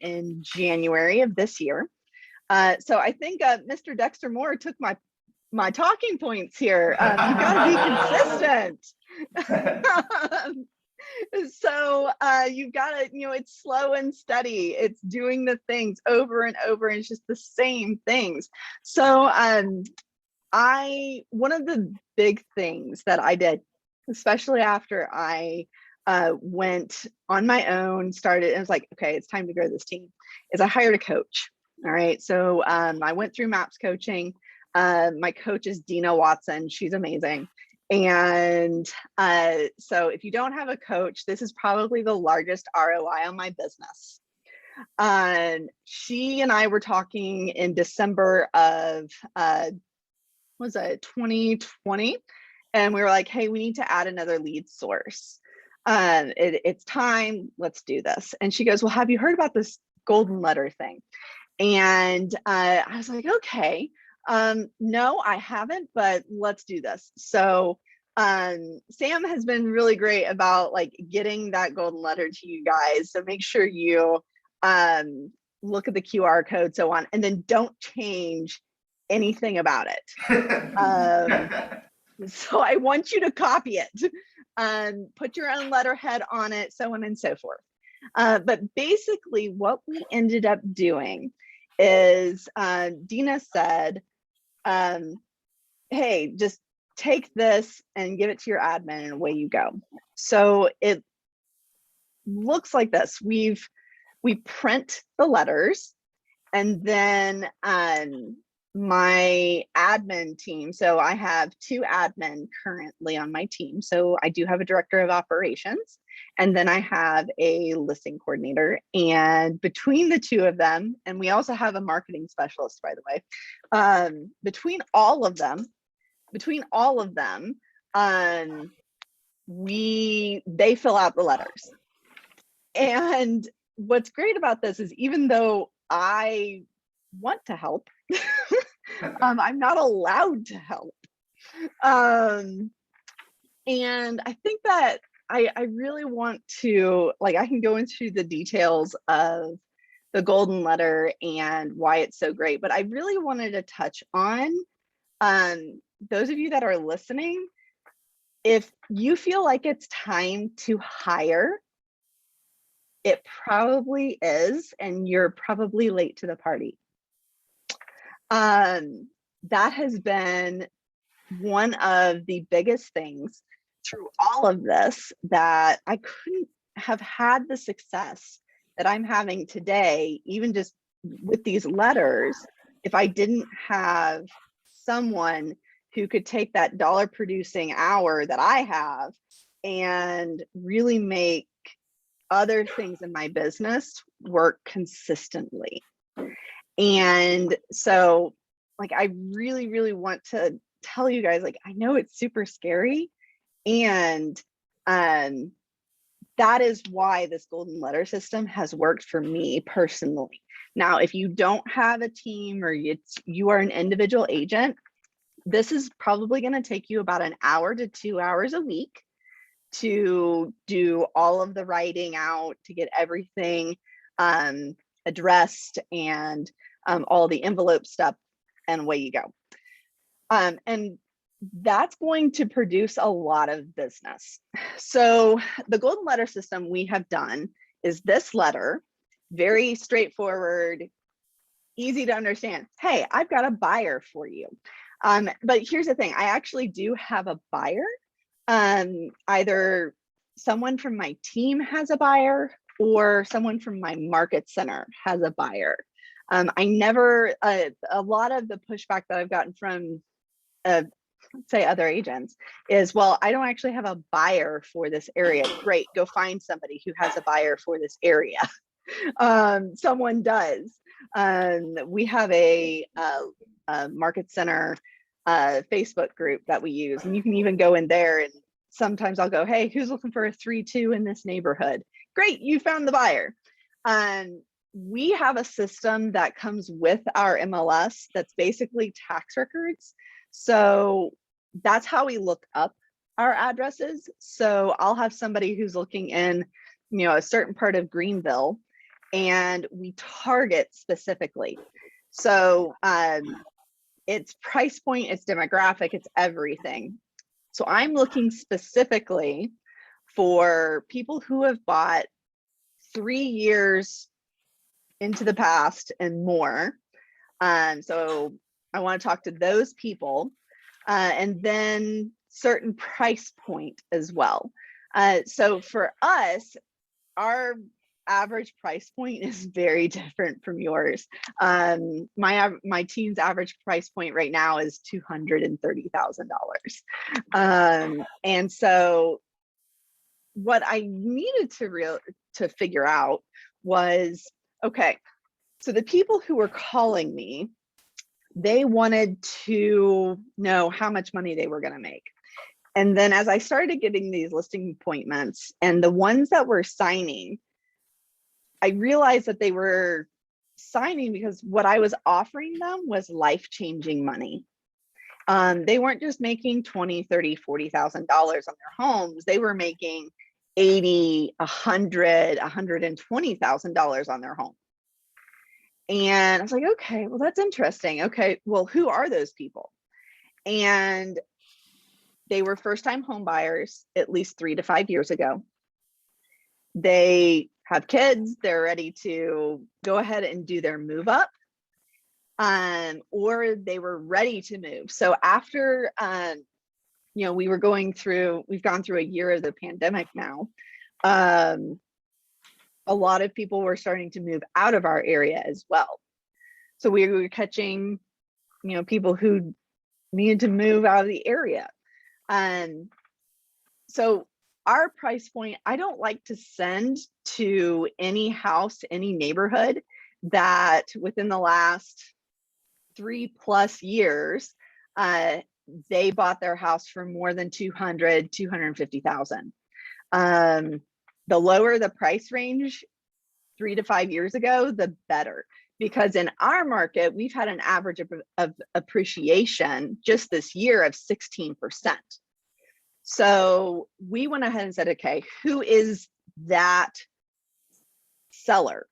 in January of this year. So I think Mr. Dexter Moore took my talking points here. You gotta be consistent. So you've got to, it's slow and steady. It's doing the things over and over, and it's just the same things. So one of the big things that I did, especially after I went on my own, started, and was like, okay, it's time to grow this team, is I hired a coach. All right. So I went through MAPS coaching. My coach is Dina Watson. She's amazing. And so if you don't have a coach, this is probably the largest ROI on my business. She and I were talking in December of, was it 2020? And we were like, hey, we need to add another lead source. It's time, let's do this. And she goes, well, have you heard about this golden letter thing? And I was like, okay. No, I haven't, but let's do this. So Sam has been really great about like getting that golden letter to you guys. So make sure you look at the QR code, so on, and then don't change anything about it. So I want you to copy it, put your own letterhead on it, so on and so forth. But basically what we ended up doing is Dina said, hey, just take this and give it to your admin and away you go. So it looks like this. We print the letters, and then my admin team, so I have 2 admin currently on my team. So I do have a director of operations, and then I have a listing coordinator, and between the 2 of them, and we also have a marketing specialist, by the way, between all of them, they fill out the letters. And what's great about this is, even though I want to help, I'm not allowed to help. And I think that I really want to, like, I can go into the details of the golden letter and why it's so great, but I really wanted to touch on those of you that are listening. If you feel like it's time to hire, it probably is, and you're probably late to the party. That has been one of the biggest things through all of this, that I couldn't have had the success that I'm having today, even just with these letters, if I didn't have someone who could take that dollar producing hour that I have and really make other things in my business work consistently. And so, like, I really, really want to tell you guys, like, I know it's super scary, and that is why this golden letter system has worked for me personally. Now, if you don't have a team, or you are an individual agent, This is probably going to take you about an hour to 2 hours a week to do all of the writing out, to get everything addressed and all the envelope stuff, and away you go. And that's going to produce a lot of business. So the golden letter system we have done is this letter, very straightforward, easy to understand. Hey, I've got a buyer for you. But here's the thing, I actually do have a buyer. Either someone from my team has a buyer or someone from my market center has a buyer. I never, a lot of the pushback that I've gotten from say other agents is, well, I don't actually have a buyer for this area. Great, go find somebody who has a buyer for this area. Someone does. We have a market center Facebook group that we use, and you can even go in there, and sometimes I'll go, hey, who's looking for a 3-2 in this neighborhood? Great, you found the buyer. We have a system that comes with our MLS that's basically tax records. So that's how we look up our addresses. So I'll have somebody who's looking in, a certain part of Greenville, and we target specifically. So it's price point, it's demographic, it's everything. So I'm looking specifically for people who have bought 3 years into the past and more. So I want to talk to those people, and then certain price point as well. So for us, our average price point is very different from yours. My team's average price point right now is $230,000. And so what I needed to figure out was, okay, so the people who were calling me, they wanted to know how much money they were going to make. And then as I started getting these listing appointments, and the ones that were signing, I realized that they were signing because what I was offering them was life-changing money. They weren't just making $20,000, $30,000, $40,000 on their homes. They were making $80,000, $100,000, $120,000 on their home. And I was like, okay, well, that's interesting. Okay, well, who are those people? And they were first-time home buyers at least 3 to 5 years ago. They have kids, they're ready to go ahead and do their move up, or they were ready to move. So after, we've gone through a year of the pandemic now. A lot of people were starting to move out of our area as well. So we were catching, people who needed to move out of the area. So our price point, I don't like to send to any house, any neighborhood that within the last 3+ years, they bought their house for more than $200,000, $250,000. The lower the price range 3 to 5 years ago, the better. Because in our market, we've had an average of appreciation just this year of 16%. So we went ahead and said, okay, who is that seller?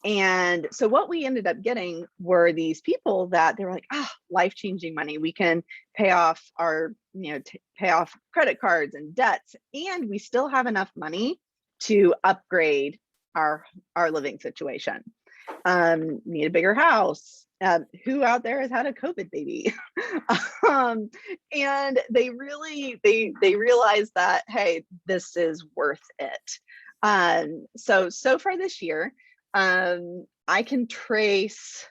And so what we ended up getting were these people that they were like, life-changing money. We can pay off our, pay off credit cards and debts, and we still have enough money to upgrade our living situation. Need a bigger house. Who out there has had a COVID baby? And they realized that, hey, this is worth it. So far this year, I can trace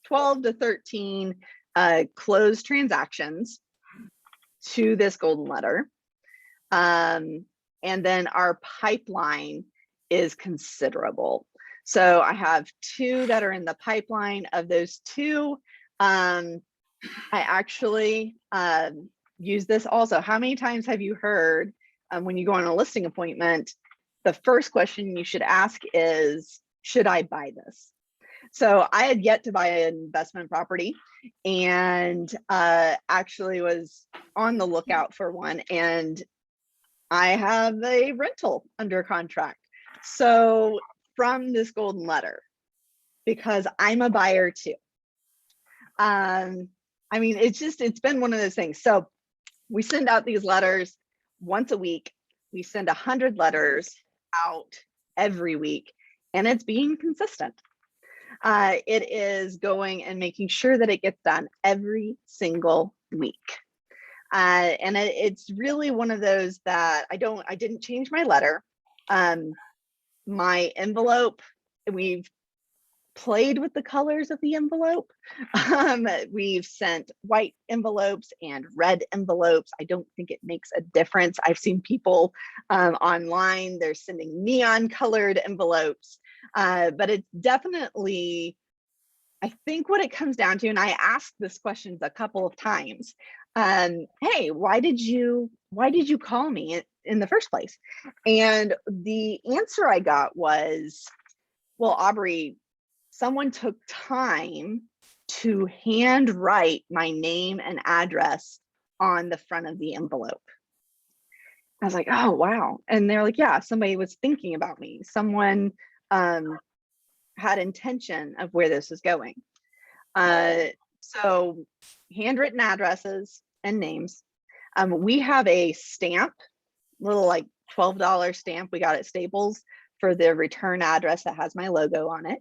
12 to 13 closed transactions to this golden letter. And then our pipeline is considerable. So I have 2 that are in the pipeline. Of those 2, I actually use this also. How many times have you heard when you go on a listing appointment, the first question you should ask is, should I buy this? So I had yet to buy an investment property, and actually was on the lookout for one, and I have a rental under contract. So from this golden letter, because I'm a buyer too. I mean, it's been one of those things. So we send out these letters once a week. We send 100 letters out every week, and it's being consistent. It is going and making sure that it gets done every single week. And it's really one of those that I didn't change my letter. My envelope, we've played with the colors of the envelope. We've sent white envelopes and red envelopes. I don't think it makes a difference. I've seen people online, they're sending neon colored envelopes, but it's definitely, I think what it comes down to, and I asked this question a couple of times, hey, why did you call me in the first place? And the answer I got was, well, Aubree, someone took time to handwrite my name and address on the front of the envelope. I was like, oh, wow. And they're like, yeah, somebody was thinking about me. Someone had intention of where this is going. So handwritten addresses and names. We have a stamp, little like $12 stamp we got at Staples for the return address that has my logo on it.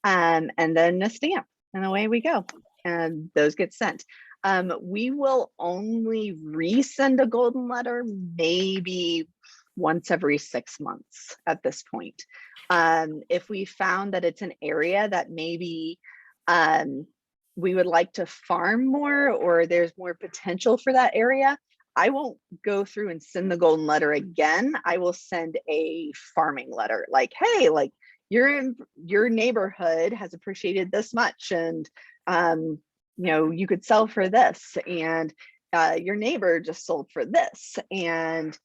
And then a stamp, and away we go. And those get sent. We will only resend a golden letter maybe once every 6 months at this point. If we found that it's an area that maybe we would like to farm more, or there's more potential for that area, I won't go through and send the golden letter again. I will send a farming letter like, hey, like your neighborhood has appreciated this much, and you know, you could sell for this, and your neighbor just sold for this, and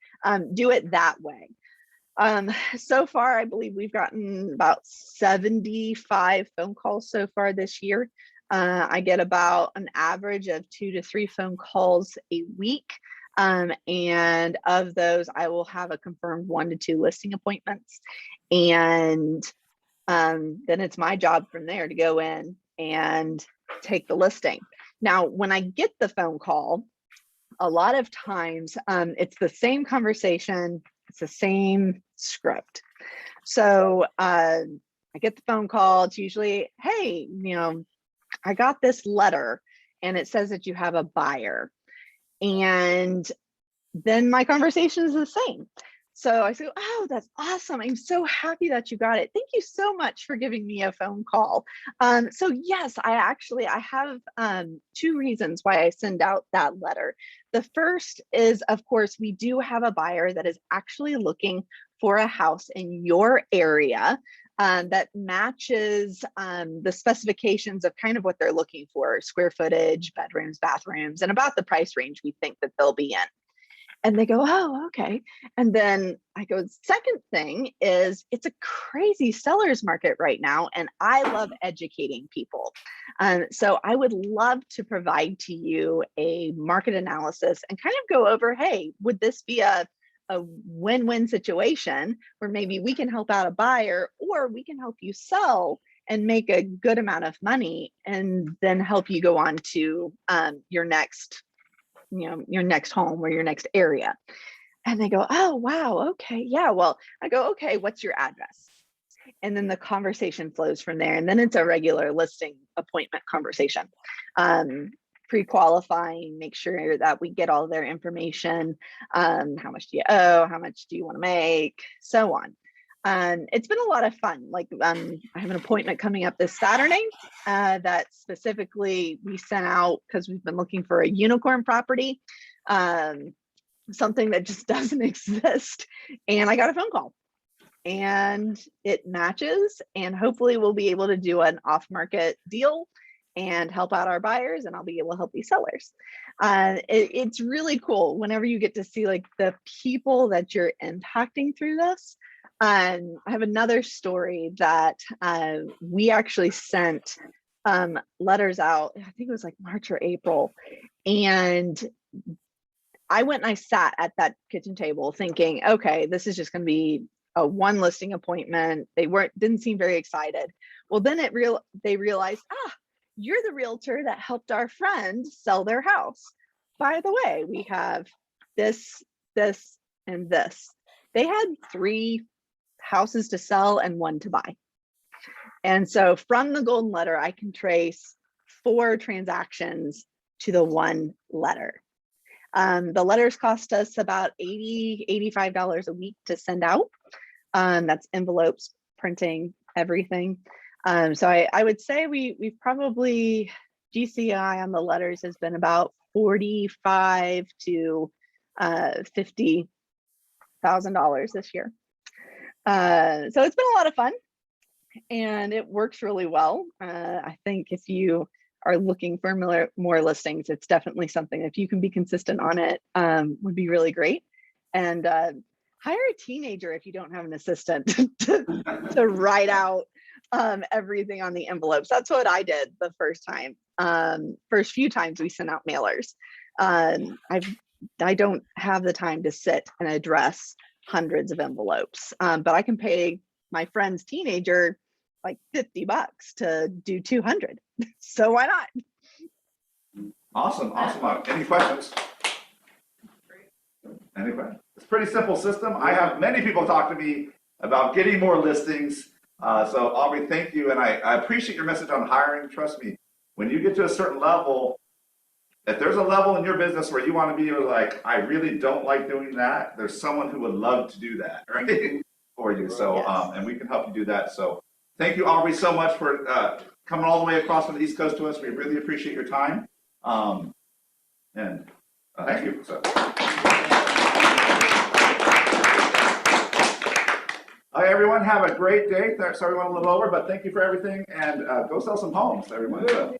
do it that way. So far, I believe we've gotten about 75 phone calls so far this year. I get about an average of 2 to 3 phone calls a week. And of those, I will have a confirmed 1 to 2 listing appointments. And then it's my job from there to go in and take the listing. Now, when I get the phone call, a lot of times it's the same conversation, it's the same script. So I get the phone call, it's usually, hey, you know, I got this letter and it says that you have a buyer. And then my conversation is the same. So I say, oh, that's awesome. I'm so happy that you got it. Thank you so much for giving me a phone call. So yes, I have 2 reasons why I send out that letter. The first is, of course, we do have a buyer that is actually looking for a house in your area that matches the specifications of kind of what they're looking for: square footage, bedrooms, bathrooms, and about the price range we think that they'll be in. And they go, oh, okay. And then I go, second thing is, it's a crazy seller's market right now, and I love educating people. So I would love to provide to you a market analysis and kind of go over, hey, would this be a win-win situation where maybe we can help out a buyer, or we can help you sell and make a good amount of money, and then help you go on to your next home or your next area. And they go, oh, wow, okay, yeah, well, I go, okay, what's your address? And then the conversation flows from there. And then it's a regular listing appointment conversation. Pre-qualifying, make sure that we get all their information. How much do you owe? How much do you want to make? So on. It's been a lot of fun. Like I have an appointment coming up this Saturday that specifically we sent out because we've been looking for a unicorn property, something that just doesn't exist. And I got a phone call and it matches, and hopefully we'll be able to do an off-market deal and help out our buyers, and I'll be able to help these sellers. It's really cool whenever you get to see like the people that you're impacting through this. I have another story that we actually sent letters out, I think it was like March or April. And I went and I sat at that kitchen table thinking, okay, this is just going to be a one listing appointment. They didn't seem very excited. Well, then they realized, you're the realtor that helped our friend sell their house. By the way, we have this, and this. They had 3 houses to sell and 1 to buy. And so from the golden letter, I can trace 4 transactions to the 1 letter. The letters cost us about $80, $85 a week to send out. That's envelopes, printing, everything. So I would say we've probably, GCI on the letters has been about $45,000 to $50,000 this year. So it's been a lot of fun and it works really well. I think if you are looking for more listings, it's definitely something, if you can be consistent on it, would be really great. And hire a teenager if you don't have an assistant to write out everything on the envelopes. That's what I did the first time. First few times we sent out mailers. I don't have the time to sit and address hundreds of envelopes, but I can pay my friend's teenager like $50 to do 200. So why not? Awesome. Any questions? Any questions? It's a pretty simple system. I have many people talk to me about getting more listings. So Aubree, thank you. And I appreciate your message on hiring. Trust me, when you get to a certain level, if there's a level in your business where you want to be like, I really don't like doing that, there's someone who would love to do that, right? For you. So, Yes. And we can help you do that. So thank you, Aubree, so much for coming all the way across from the East Coast to us. We really appreciate your time. And thank you. So. All right, everyone, have a great day. Sorry we went a little over, but thank you for everything. And go sell some homes, everyone. So.